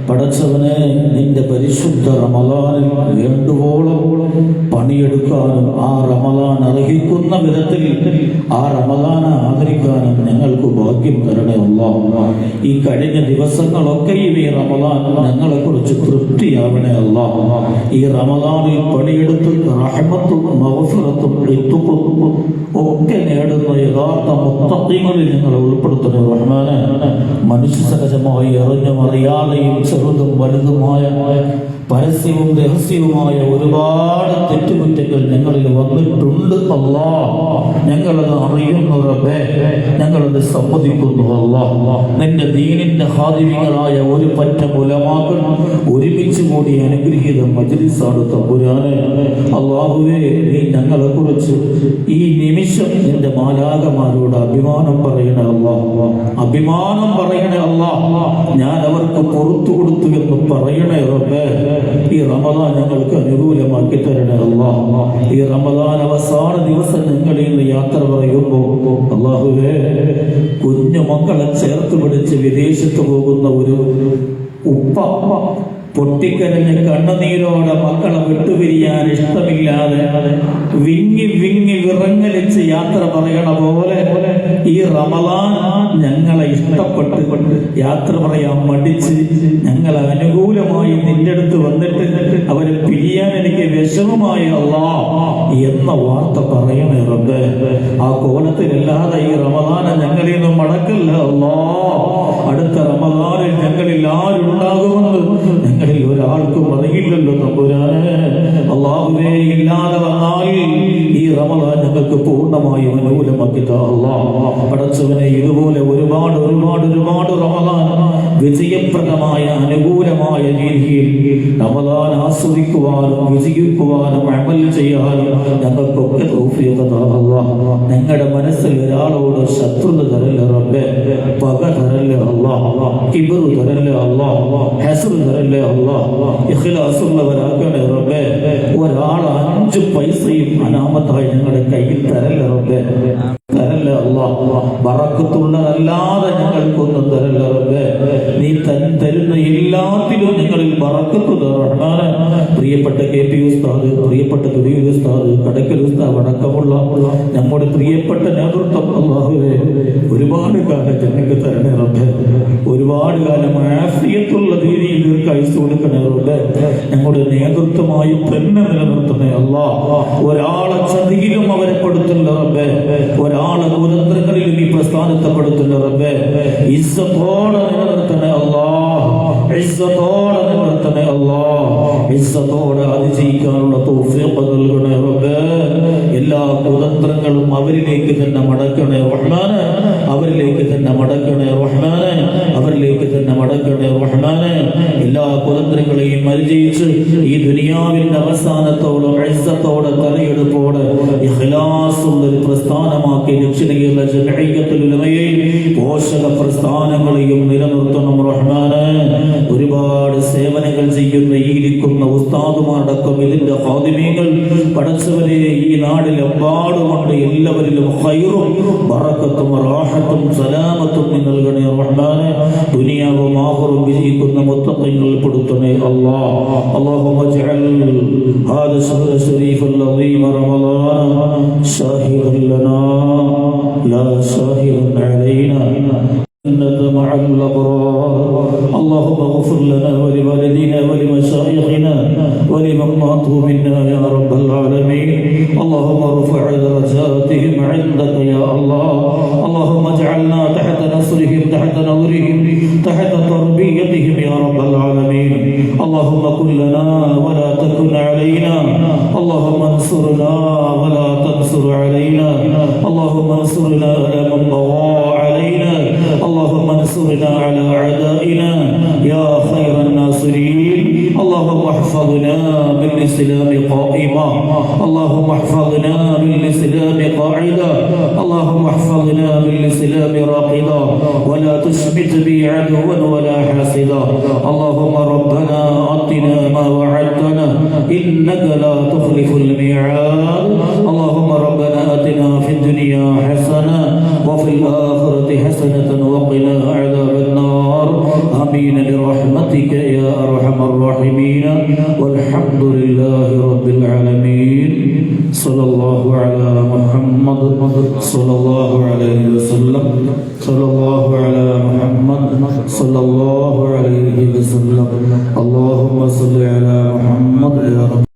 പടച്ചവനെ, നിന്റെ പരിശുദ്ധ റമളാനിൽ വേണ്ടുവോളം പണിയെടുക്കാനും ആ റമളാൻ അർഹിക്കുന്ന വിധത്തിൽ ആ റമളാനെ ആദരിക്കാനും ഞങ്ങൾക്ക് ഭാഗ്യം തരണേ അല്ലാഹ്. ഈ കഴിഞ്ഞ ദിവസങ്ങളൊക്കെയും ഈ റമളാൻ ഞങ്ങളെ കുറിച്ച് തൃപ്തിയാവണേ അല്ലാഹ്. ഈ റമളാനിൽ പണിയെടുത്ത് റഹ്മത്തും മഗ്ഫിറത്തും ഇത്ഖും ഒക്കെ നേടുന്ന യഥാർത്ഥ മുത്തഖീങ്ങളിൽ ഞങ്ങളെ ഉൾപ്പെടുത്തണേ റഹ്മാനെ. മനുഷ്യ സഹജമായി അറിഞ്ഞും അറിയാതെയും ചെറുതും വലുതുമായ പരസ്യവും രഹസ്യവുമായ ഒരുപാട് തെറ്റുകുറ്റങ്ങൾ ഞങ്ങളിൽ വന്നിട്ടുണ്ട് അല്ലാഹ്. ഞങ്ങളത് അറിയുന്നു റബ്ബേ, ഞങ്ങളത് സമ്മതിക്കുന്നു അല്ലാഹ്. നിന്റെ ദീനിന്റെ ഖാദിമികളായ ഒരു പറ്റം ഉലമാക്കൾ ഒരുമിച്ച് കൂടി അനുഗ്രഹീത മജ്ലിസാണ് തമ്പുരാനെ. അല്ലാഹുവേ, നീ ഞങ്ങളെ കുറിച്ച് ഈ നിമിഷം നിന്റെ മാലാകമാരോട് അഭിമാനം പറയണേ അല്ലാഹ്, അഭിമാനം പറയണേ അല്ലാഹ്. ഞാൻ അവർക്ക് പുറത്തു കൊടുത്തു എന്ന് പറയണേ റബ്ബേ. ഈ റമളാൻ ഞങ്ങൾക്ക് അനുകൂലമാക്കി തരണേ അല്ലാഹ്. ഈ റമളാൻ അവസാന ദിവസം ഞങ്ങളിൽ നിന്ന് യാത്ര പറയുമ്പോൾ അല്ലാഹുവേ, കുഞ്ഞു മക്കളെ ചേർത്ത് പിടിച്ച് വിദേശത്ത് പോകുന്ന ഒരു ഉപ്പ പൊട്ടിക്കരഞ്ഞ് കണ്ണുനീരോടെ മക്കളെ വിട്ടുപിരിയാൻ ഇഷ്ടമില്ലാതെ വിങ്ങി വിങ്ങി വിറങ്ങലിച്ച് യാത്ര പറയണ പോലെ ഈ റമളാൻ ഞങ്ങളെ ഇഷ്ടപ്പെട്ട് യാത്ര പറയാൻ മടിച്ച് ഞങ്ങളെ അനുകൂലമായി നിന്റെ അടുത്ത് വന്നിട്ട് അവരെ പിരിയാൻ എനിക്ക് വിഷമമായി അല്ലാഹ് എന്ന വാർത്ത പറയണേ റബ്ബേ. ആ കോലത്തിലല്ലാതെ ഈ റമളാനെ ഞങ്ങളിൽ നിന്ന് മടക്കല്ല അല്ലാഹ്. അടുത്ത റമളാനിൽ ഞങ്ങളിൽ ആരുണ്ടാകുമെന്ന് ഞങ്ങളിൽ ഒരാൾക്കും അറിയില്ലല്ലോ തമ്പുരാനെ. അല്ലാഹുവേ, ഇല്ലാതെ വന്നാൽ ഈ റമളാൻ ഞങ്ങൾക്ക് പൂർണ്ണമായും അനുകൂലമാക്കി താ അല്ലാഹ്. പടച്ചവനെ, ഇതുപോലെ ഒരുപാട് ഒരുപാട് ഒരുപാട് റമളാൻ വിജയപ്രദമായ അനുകൂലമായ രീതിയിൽ റമളാൻ ആസ്വദിക്കുവാനും വിജയിക്കുവാനും അമൽ ചെയ്യാനും ഞങ്ങൾക്കൊക്കെ തൗഫീഖ് താ അല്ലാഹ്. ഞങ്ങളുടെ മനസ്സിൽ ഒരാളോട് ശത്രുത തരല്ല റബ്ബേ, പക തരല്ല അല്ലാഹ്, കിബ്ർ തരല്ല അല്ലാഹ്, ഹസ്ദ് തരല്ല അല്ലാഹ്. ഇഖ്ലാസുള്ളവരാക്കണേ റബ്ബേ. ഒരാൾ 5 പൈസയും അനാമത്തായി ഞങ്ങളുടെ കയ്യിൽ തരല്ല റബ്ബേ, തരല്ല അല്ലാഹ്. ബറക്കത്തുള്ളതല്ലാതെ ഞങ്ങൾക്കൊന്നും തരല്ല റബ്ബേ. നീ തരുന്ന എല്ലാത്തിലും ഞങ്ങളിൽ ബറക്കത്ത് റഹ്മാനെ. പ്രിയപ്പെട്ട KP ഉസ്താദ്, പ്രിയപ്പെട്ട തുരീൽ ഉസ്താദ്, കടക്കൽ ഉസ്താദ് അടക്കമുള്ള നമ്മുടെ പ്രിയപ്പെട്ട നേതൃത്വം അല്ലാഹുവേ, ഒരുപാട് കാലം ഞങ്ങൾക്ക് തരണേ റബ്ബേ. ഒരുപാട് കാലം ആഫിയത്തുള്ള രീതിയിൽ ദീർഘായുസ്സ് കൊടുക്കണേ റബ്ബേ. ഞങ്ങളുടെ നേതൃത്വമായി തന്നെ നിലനിർത്തണേ അല്ലാഹ്. ഒരാളെ ചതിയിലും അവരെ പെടുത്തില്ല റബ്ബേ, ഒരാളെ ദുരന്തങ്ങളിലും ഈ പ്രസ്ഥാനത്തെ പെടുത്തില്ല റബ്ബേ. ഇസ്സത്തോടെ നിലനിർത്തണേ അല്ലാഹ്, ഇസ്സത്തോടെ നിലനിർത്തണേ അല്ലാഹ്. ഇസ്സത്തോടെ അതിജയിക്കാനുള്ള തൗഫീഖ് നൽകണേ റബ്ബേ. എല്ലാ കുതന്ത്രങ്ങളും അവരിലേക്ക് തന്നെ മടക്കണേ റഹ്മാനെ, അവരിലേക്ക് തന്നെ മടക്കണേ റഹ്മാനെ, അവരിലേക്ക് തന്നെ മടക്കണേ റഹ്മാനെ. എല്ലാ കുതന്ത്രങ്ങളെയും പരിചയിച്ച് ഈ ദുനിയാവിന്റെ അവസാനത്തോളം ഇസ്സത്തോടെ തലയെടുപ്പോടെ ഇഖ്ലാസുള്ള ഒരു പ്രസ്ഥാനമാക്കി ദക്ഷിണേന്ത്യയിലെ ജംഇയ്യത്തുൽ ഉലമയെയും പോഷക പ്രസ്ഥാനങ്ങളെയും നിലനിർത്തണം റഹ്മാനെ. ഒരുപാട് സേവനങ്ങൾ ചെയ്യുന്ന ഈ ഇരിക്കുന്ന ഉസ്താദുമാരടക്കം ഇതിന്റെ ഖാദിമീങ്ങൾ പടച്ചവരെ ഈ നാടിലെമ്പാടുമുണ്ട്. എല്ലാവരിലും ഖൈറും ബറക്കത്തും റാഹത്തും സലാമത്തും നൽകണേ റഹ്മാനെ. ദുനിയാവും ആഖിറവും വിജയിക്കുന്ന മുത്തഖീങ്ങളിൽ പെടുത്തണേ അല്ലാഹ്. അല്ലാഹുമ്മ ജഅൽ ഹാദ ശഹ്റ ശരീഫൽ അളീം റമളാൻ ഷാഹിദൻ ലനാ ലാ ഷാഹിദൻ അലൈനാ إنك مع الأبرار. اللهم اغفر لنا ولوالدينا ولمشايخنا ولمن ماتوا منا يا رب العالمين. اللهم ارفع درجاتهم عندك يا الله. اللهم اجعلنا تحت نصرهم، تحت نظرهم، تحت تربيتهم يا رب العالمين. اللهم كن لنا ولا تكن علينا. اللهم انصرنا ولا تنصر علينا. اللهم انصرنا على من بغى علينا. اللهم انصرنا على أعدائنا يا خير الناصرين. اللهم احفظنا بالإسلام قائما. اللهم احفظنا بالإسلام قاعدا. اللهم احفظنا بالإسلام راقدا ولا تشمت بي عدوا ولا حاسدا. اللهم ربنا آتنا ما وعدتنا إنك لا تخلف الميعاد. اللهم ربنا آتنا في الدنيا حسنة وفي الآخرة حسنة وقنا عذاب النار. آمين. برحمتك يا أرحم الراحمين والحمد لله رب العالمين صلى الله على محمد صلى الله عليه وسلم صلى الله على محمد صلى الله عليه وسلم اللهم صل على محمد يا رب